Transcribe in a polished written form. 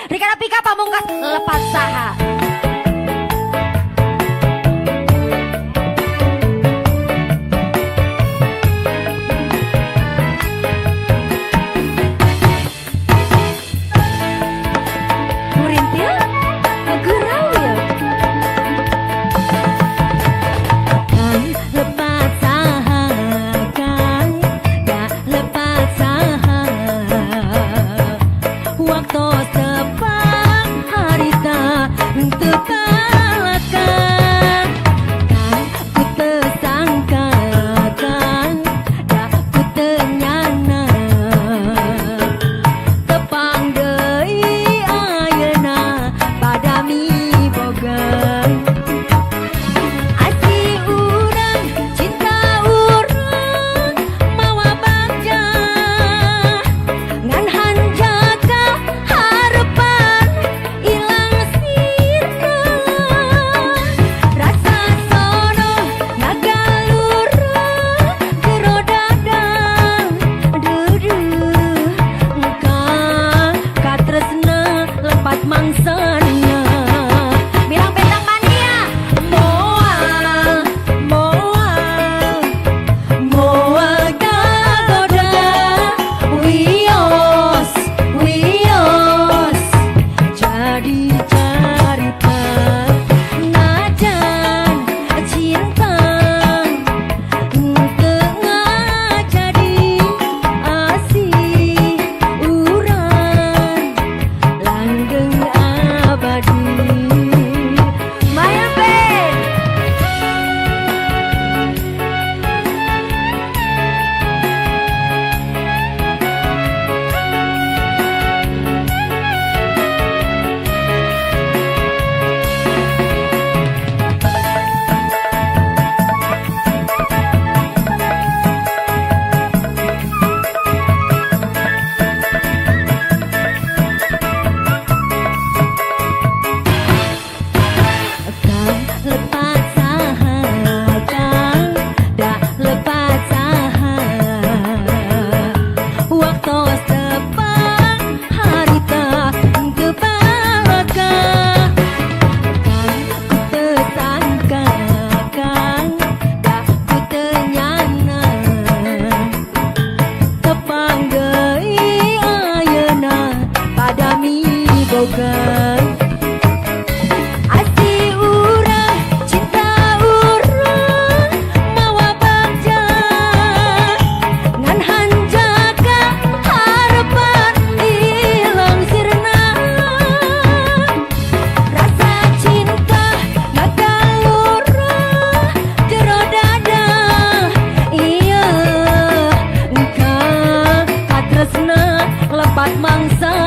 Rika Rapika Pamungkas lepas saha. Murintil Gurau ya. Kan lepas saha, kan gak lepas saha. Waktu sepang harita terkalahkan. Kan ku tersangka, kan gak ku tenyana. Tepang deui ayeuna padami boga. Asih urang, cinta urang, mawa bagja. Ngan hanjaga harapan ilang sirna. Rasa sono ngagalura jero dadang. Duduh engkang katresna lepat mangsana. Bilang bentang mania. Moal, moal, moal gagoda. Wios, wios, jadi carita. Najan cinta tengah jadi asih urang langgeng abadi. Maya Band. Kan lepas saha, kan dak lepas saha. Waktu sepang harita kebalaka. Kan ku tersangka, kan dak ku tenyana. Tepang deui ayeuna padami boga. Asih urang, cinta urang, mawa bagja. Ngan hanjaga harapan ilang sirna. Rasa cinta ngagalura jero dada. Iya engkang katresna lepat mangsa.